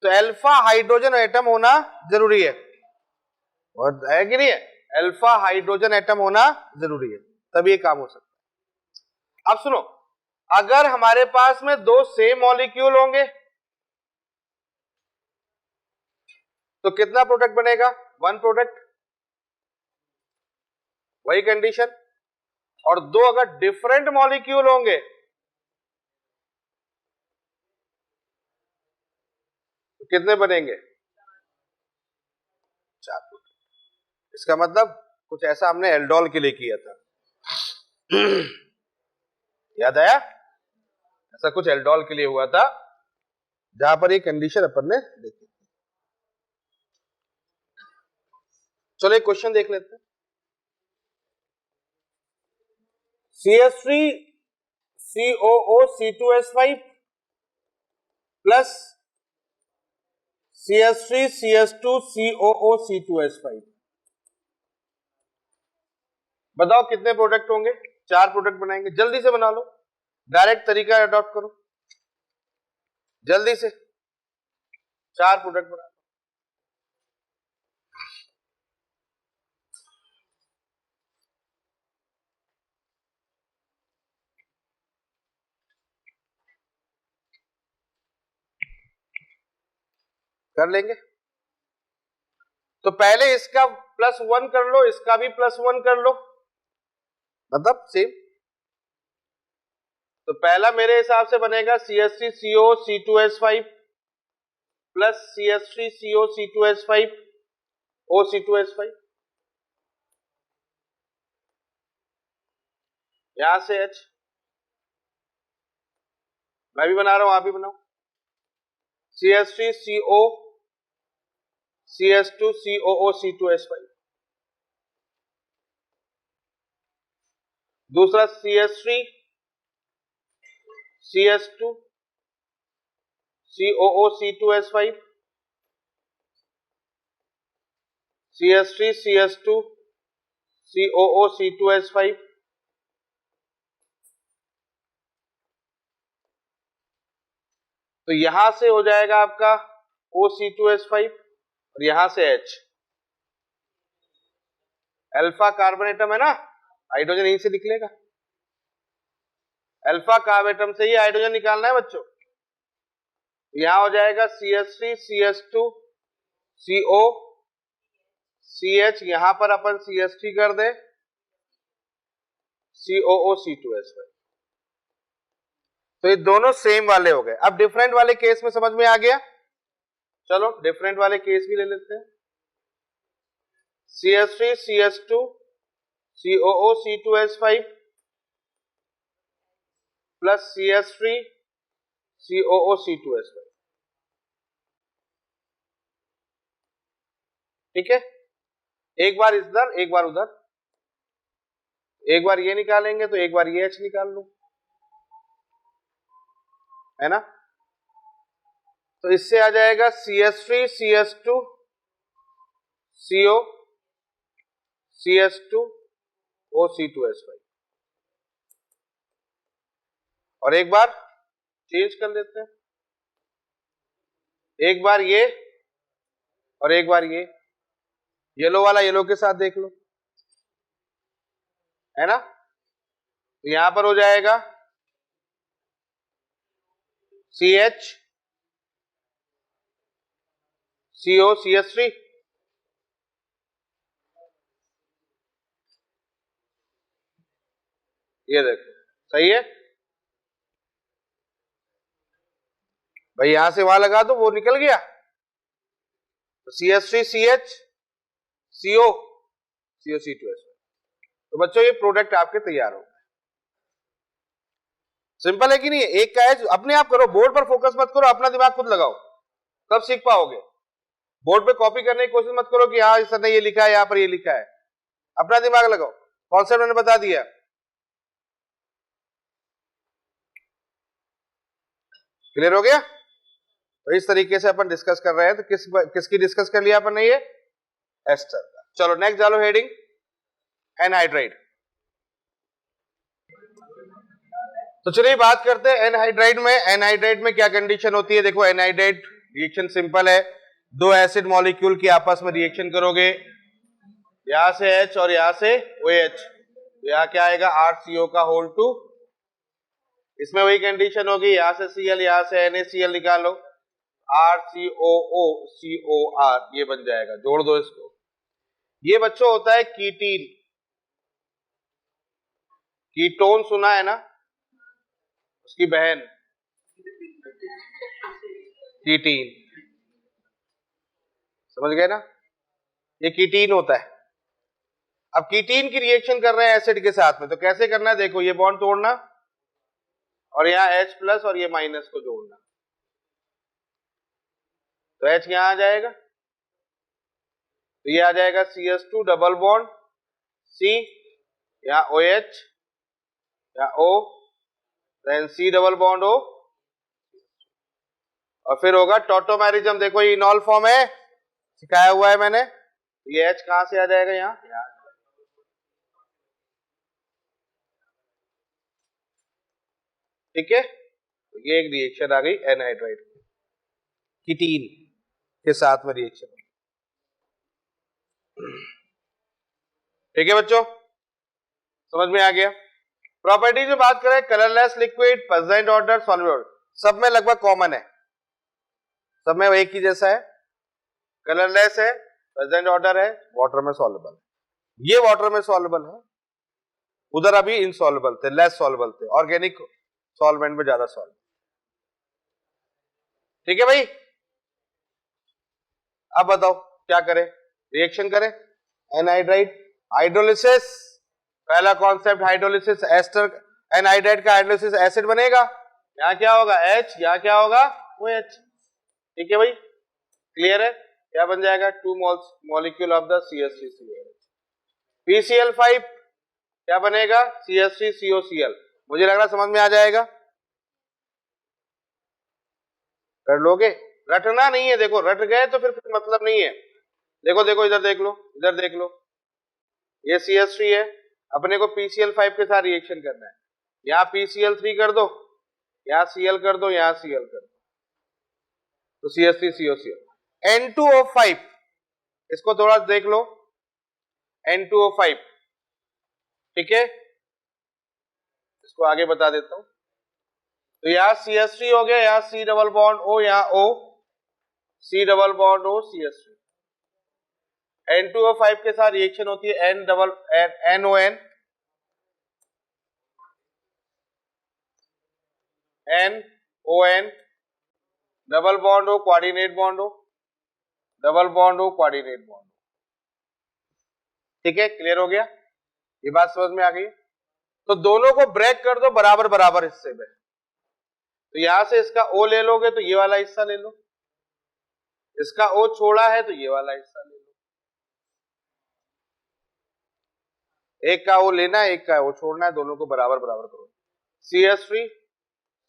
तो अल्फा हाइड्रोजन एटम होना जरूरी है, और है कि नहीं है, अल्फा हाइड्रोजन एटम होना जरूरी है, तब ये काम हो सकता है। अब सुनो, अगर हमारे पास में दो सेम मॉलिक्यूल होंगे तो कितना प्रोडक्ट बनेगा, वन प्रोडक्ट, वही कंडीशन। और दो अगर डिफरेंट मॉलिक्यूल होंगे तो कितने बनेंगे? 4। इसका मतलब कुछ ऐसा हमने एल्डोल के लिए किया था। याद आया? ऐसा कुछ एल्डोल के लिए हुआ था जहां पर ये कंडीशन अपन ने देखी। चलो एक क्वेश्चन देख लेते हैं। CH3 COO C2H5 plus CH3 CH2 COO C2H5, बताओ कितने प्रोडक्ट होंगे? 4 प्रोडक्ट बनाएंगे। जल्दी से बना लो, डायरेक्ट तरीका अडॉप्ट करो, जल्दी से 4 प्रोडक्ट बना लो। कर लेंगे तो पहले इसका +1 कर लो, इसका भी +1 कर लो, मतलब सेम। तो पहला मेरे हिसाब से बनेगा CH3 CO C2H5 plus CH3 CO C2H5 O C2H5, यहां से H, मैं भी बना रहा हूं, आप भी बनाओ। CH3 CO CH2 COO C2H5, दूसरा CH3 CH2 COO C2H5 CH3 CH2 COO C2H5, तो यहां से हो जाएगा आपका OC2H5 और यहां से H। अल्फा कार्बन एटम है ना, हाइड्रोजन यहीं से निकलेगा। अल्फा कार्बन एटम से ही हाइड्रोजन निकालना है बच्चों। यहां हो जाएगा CH3 CH2 CO CH, यहां पर अपन CH3 कर दे COO C2H5, तो ये दोनों सेम वाले हो गए। अब डिफरेंट वाले केस में समझ में आ गया? चलो डिफरेंट वाले केस भी ले लेते हैं। CH3 CH2 COO C2H5 plus CH3 COO C2H5, ठीक है। एक बार इधर एक बार उधर, एक बार ये निकालेंगे तो एक बार ये H निकाल लो, है ना। तो इससे आ जाएगा CH3 CH2 CO CH2 O C2H5, और एक बार चेंज कर लेते हैं, एक बार ये और एक बार ये, येलो वाला येलो के साथ देख लो, है ना। तो यहां पर हो जाएगा CH CO CH3, ये देखो सही है भाई, यहां से वहां लगा दो वो निकल गया। तो CH3 CH CO CO C2H5, तो बच्चों ये प्रोडक्ट आपके तैयार हो गए। सिंपल है कि नहीं? एक का है, अपने आप करो, बोर्ड पर फोकस मत करो, अपना दिमाग खुद लगाओ, तब सीख पाओगे। बोर्ड पे कॉपी करने की कोशिश मत करो कि हाँ सर ने ये लिखा है, यहां पर ये लिखा है, अपना दिमाग लगाओ। कॉन्सेप्ट मैंने बता दिया, क्लियर हो गया? तो इस तरीके से अपन डिस्कस कर रहे हैं। तो किसकी डिस्कस कर लिया अपन ने? ये एस्टर का। चलो नेक्स्ट डालो हेडिंग, एनहाइड्राइड। तो चलिए बात करते हैं एनहाइड्राइड में। एनहाइड्राइड में क्या कंडीशन होती है? देखो एनहाइड्राइड रिएक्शन सिंपल है, दो एसिड मॉलिक्यूल की आपस में रिएक्शन करोगे, यहां से H और यहां से OH, यहां क्या आएगा RCO का होल 2, इसमें वही कंडीशन होगी, यहां से Cl यहां से NaCl निकालो, RCOO ये बन जाएगा, जोड़ दो इसको। ये बच्चों होता है कीटीन, कीटोन सुना है ना, उसकी बहन कीटीन, समझ गए ना, ये कीटीन होता है। अब कीटीन की रिएक्शन कर रहे हैं एसिड के साथ में, तो कैसे करना है देखो, ये बॉन्ड तोड़ना और यहाँ H प्लस और ये माइनस को जोड़ना, तो H यहां आ जाएगा, तो ये आ जाएगा CS2 डबल बॉन्ड C, यहाँ OH, यहाँ O, then C double bond O, और फिर होगा टॉटोमेरिज्म। देखो ये इनॉल फॉर्म है, सिखाया हुआ है मैंने, तो ये H कहां से आ जाएगा, यहाँ, ठीक है। तो ये एक रिएक्शन आ गई एनहाइड्राइड कीटीन के साथ में रिएक्शन, ठीक है बच्चों, समझ में आ गया। प्रॉपर्टीज में बात करें, colourless liquid, present order, soluble, सब में लगभग कॉमन है, सब में एक ही जैसा है, कलरलेस है, प्रेजेंट ऑर्डर है, वाटर में सॉल्युबल है, ये वाटर में सॉल्युबल है, उधर अभी इनसॉल्युबल थे, लेस सॉल्युबल थे, ऑर्गेनिक सॉल्वेंट में ज्यादा सॉल्युबल, ठीक है भाई। अब बताओ क्या करें, रिएक्शन करें, एनहाइड्राइड हाइड्रोलिसिस, पहला कॉन्सेप्ट हाइड्रोलिसिस, एस्टर एनहाइड्राइड का हाइड्रोलिसिस एसिड बनेगा, यहाँ क्या होगा H, यहाँ क्या होगा OH, ठीक है भाई, क्लियर है, क्या बन जाएगा 2 moles molecule of the CH3COH, PCl5 क्या बनेगा CH3COCl, मुझे लग रहा समझ में आ जाएगा, कर लोगे, रटना नहीं है, देखो रट गए तो फिर मतलब नहीं है, देखो देखो इधर देख लो, इधर देख लो, ये CH3 है, अपने को PCl5 के साथ रिएक्शन करना है, यहाँ PCl3 कर दो, यहाँ Cl कर दो, यहाँ Cl कर दो, तो CH3COCl, N2O5, इसको थोड़ा देख लो, N2O5, ठीक है, इसको आगे बता देता हूं, तो यहाँ CH3 हो गया, यहाँ C डबल बॉन्ड O, यहाँ O, C double bond O, CH3, N2O5 के साथ रिएक्शन होती है NON, NON, डबल बॉन्ड हो, कोऑर्डिनेट बॉन्ड हो, डबल बॉन्ड हो, कोऑर्डिनेट बॉन्ड, ठीक है, क्लियर हो गया, ये बात समझ में आ गई। तो दोनों को ब्रेक कर दो बराबर बराबर हिस्से में, तो यहां से इसका O ले लोगे तो ये वाला हिस्सा ले लो, इसका O छोड़ा है तो ये वाला हिस्सा ले लो, एक का O लेना है, एक का O छोड़ना है, दोनों को बराबर बराबर करो, CH3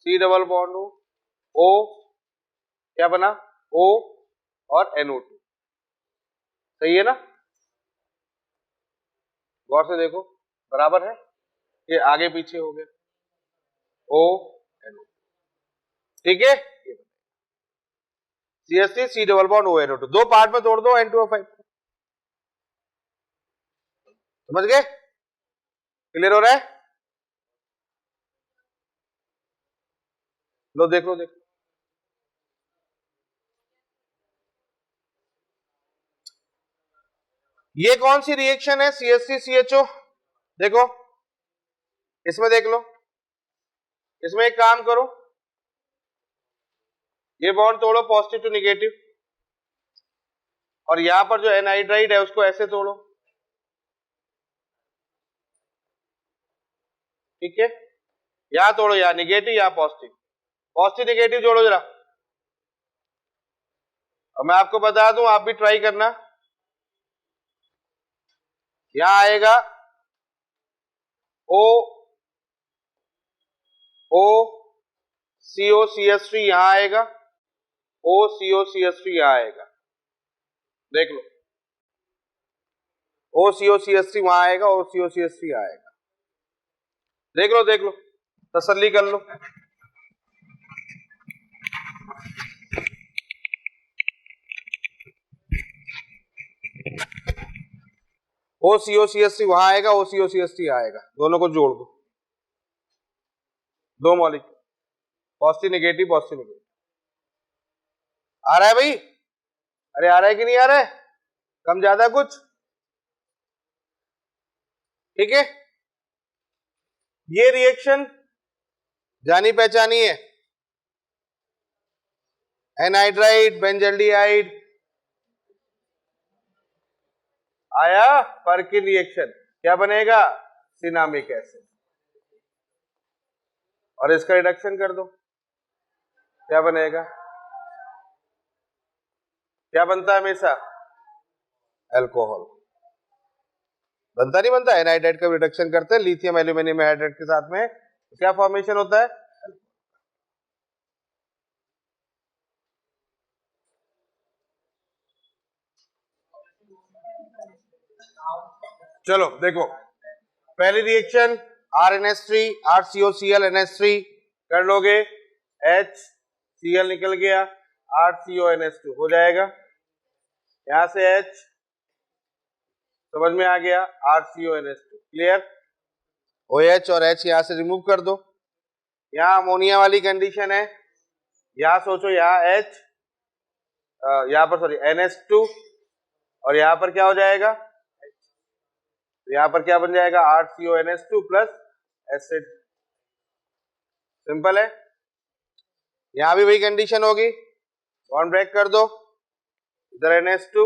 C डबल बॉन्ड हो, O क्या बना O और NO2, सही है ना, गौर से देखो बराबर है, ये आगे पीछे हो गया O NO2, ठीक है, CH3 C double bond O NO2, दो पार्ट में तोड़ दो N2O5, समझ गए, क्लियर हो रहा है, लो देख लो, देखो ये कौन सी रिएक्शन है, CH3CHO, देखो इसमें देख लो, इसमें एक काम करो, ये बॉन्ड तोड़ो पॉजिटिव टू निगेटिव, और यहां पर जो एनहाइड्राइड है उसको ऐसे तोड़ो, ठीक है, यहां तोड़ो, यहां निगेटिव, यहां पॉजिटिव, पॉजिटिव निगेटिव जोड़ो जरा, और मैं आपको बता दूं, आप भी ट्राई करना, यहां आएगा O COCH3, यहां आएगा O COCH3, यहां आएगा, देख लो O COCH3 वहां आएगा, O COCH3 आएगा, देख लो देख लो, तसल्ली कर लो, O COCH3 वहां आएगा, O COCH3 आएगा, दोनों को जोड़ दो, दो molecule, positive negative, positive negative, आ रहा है भाई, अरे आ रहा है कि नहीं आ रहा है, कम ज्यादा कुछ, ठीक है, ये रिएक्शन जानी पहचानी है, एनहाइड्राइड बेंजल्डिहाइड आया, पर्किन रिएक्शन क्या बनेगा, सिनामिक एसिड, और इसका रिडक्शन कर दो, क्या बनेगा, क्या बनता है हमेशा, अल्कोहल बनता नहीं बनता, एनहाइड्राइड का रिडक्शन करते हैं लिथियम एल्यूमिनियम हाइड्राइड के साथ में, क्या फॉर्मेशन होता है, चलो देखो पहली रिएक्शन RNH3 RCOCl NH3 कर लोगे, HCl निकल गया, RCONH2 हो जाएगा, यहां से H समझ में आ गया, RCONH2 क्लियर, OH और H यहां से रिमूव कर दो, यहां अमोनिया वाली कंडीशन है, यहां सोचो यहां H यहां पर सॉरी NH2 और यहां पर क्या हो जाएगा, तो यहां पर क्या बन जाएगा, RCONH2 प्लस एसिड, सिंपल है, यहां भी वही कंडीशन होगी, बॉन्ड ब्रेक कर दो, इधर NH2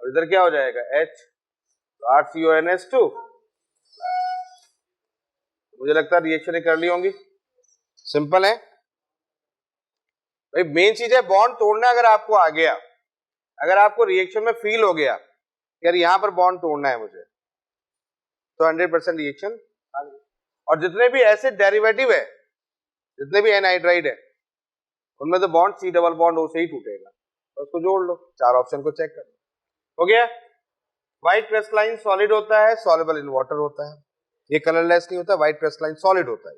और इधर क्या हो जाएगा H, तो RCONH2, मुझे लगता है रिएक्शन कर ली होंगी, सिंपल है भाई, मेन चीज है बॉन्ड तोड़ना, अगर आपको आ गया, अगर आपको रिएक्शन में फील हो गया यार यहां पर बॉन्ड तोड़ना है मुझे, तो 100% रिएक्शन आ गई, और जितने भी एसिड डेरिवेटिव है, जितने भी एनहाइड्राइड है, उनमें तो bond C double bond O से ही टूटेगा, तो उसको जोड़ लो, चार ऑप्शन को चेक कर लो, हो गया। व्हाइट क्रिस्टलाइन सॉलिड होता है, सॉल्युबल इन वाटर होता है, ये कलरलेस नहीं होता, व्हाइट क्रिस्टलाइन सॉलिड होता है,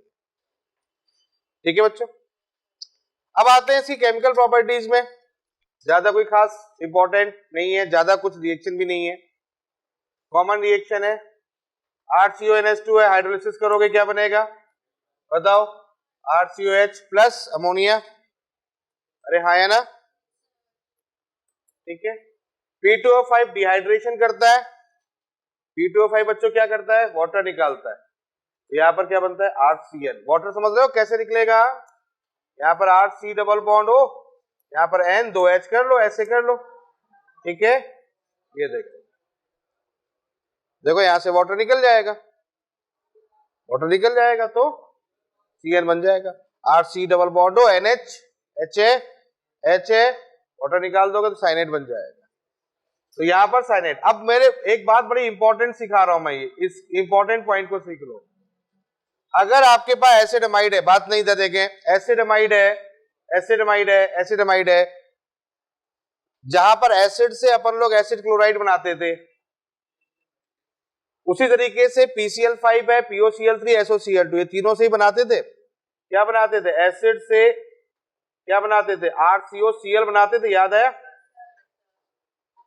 ठीक है बच्चों। अब आते हैं इसकी केमिकल प्रॉपर्टीज में, ज्यादा कोई खास इंपॉर्टेंट नहीं है, ज्यादा कुछ रिएक्शन भी नहीं है, कॉमन रिएक्शन है, RCONH2 है, हाइड्रोलिसिस करोगे क्या बनेगा बताओ, RCOH प्लस अमोनिया, अरे हाँ है ना, ठीक है, P2O5 डिहाइड्रेशन करता है, P2O5 बच्चों क्या करता है, वाटर निकालता है, यहाँ पर क्या बनता है RCN, वाटर समझ रहे हो कैसे निकलेगा, यहाँ पर RC डबल बॉन्ड हो, यहाँ पर N 2H कर लो, ऐसे कर लो, ठीक है, ये देखो देखो यहां से वाटर निकल जाएगा, वाटर निकल जाएगा तो CN बन जाएगा, RC डबल बॉन्ड हो, NH HA वाटर निकाल दोगे तो साइनेट बन जाएगा, तो यहां पर साइनेट। अब मेरे एक बात बड़ी इंपॉर्टेंट सिखा रहा हूं मैं, ये इस इंपॉर्टेंट पॉइंट को सीख लो, अगर आपके पास एसिडमाइड है, बात नहीं था देखें, एसिडमाइड है, एसिडमाइड है, एसिडमाइड है, जहां पर एसिड से अपन लोग एसिड क्लोराइड बनाते थे, उसी तरीके से PCl5 है, POCl3 SOCl2, ये तीनों से ही बनाते थे, क्या बनाते थे, एसिड से क्या बनाते थे, RCOCl बनाते थे, याद आया,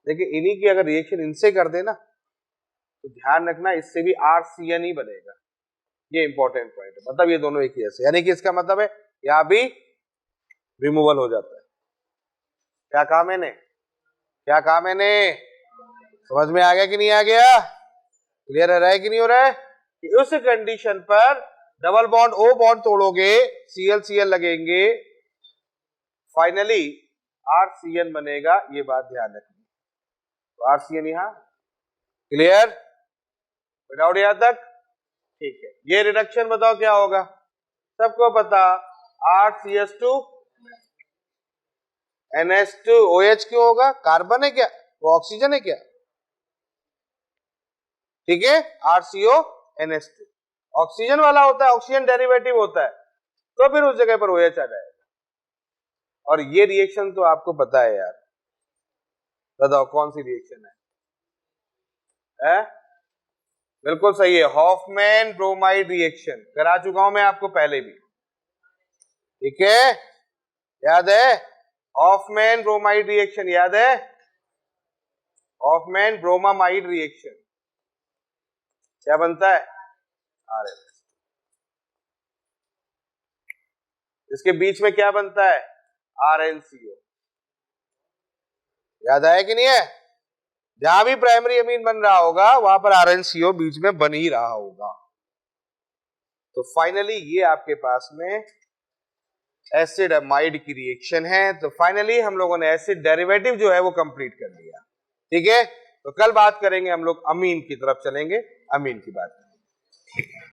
देखिए इन्हीं की अगर रिएक्शन इनसे कर देना तो ध्यान रखना इससे भी RCN ही बनेगा, ये इंपॉर्टेंट पॉइंट है, मतलब ये दोनों एक ही ऐसे, यानी कि इसका मतलब है यहां भी रिमूवल हो जाता है, क्या कहा मैंने, क्या कहा मैंने, समझ में आ गया कि नहीं आ गया, क्लियर हो रहा है कि नहीं हो रहा है, कि उस कंडीशन पर डबल बॉन्ड O बॉन्ड तोड़ोगे, CL लगेंगे, फाइनली RCN बनेगा, ये बात ध्यान रखनी, तो RCN यहां क्लियर, डाउट यहां तक, ठीक है, ये रिडक्शन बताओ क्या होगा, सबको पता, RCH2 NH2 OH क्यों होगा, कार्बन है क्या, वो ऑक्सीजन है क्या, ठीक है, RCO NH2 ऑक्सीजन वाला होता है, ऑक्सीजन डेरिवेटिव होता है, तो फिर उस जगह पर OH आ जाएगा, और ये रिएक्शन तो आपको पता है यार, बताओ कौन सी रिएक्शन है? बिल्कुल सही है, हॉफमैन ब्रोमाइड रिएक्शन, करा चुका हूं मैं आपको पहले भी, ठीक है, याद है, हॉफमैन ब्रोमाइड रिएक्शन याद है, हॉफमैन ब्रोमामाइड रिएक्शन क्या बनता है, RNH, इसके बीच में क्या बनता है, RnCO, याद आया कि नहीं है, जहां भी प्राइमरी अमीन बन रहा होगा वहां पर RnCO बीच में बन ही रहा होगा, तो फाइनली ये आपके पास में एसिड अमाइड की रिएक्शन है। तो फाइनली हम लोगों ने एसिड डेरिवेटिव जो है वो कंप्लीट कर लिया। ठीक है, तो कल बात करेंगे हम लोग अमीन की तरफ चलेंगे, अमीन की बात करेंगे।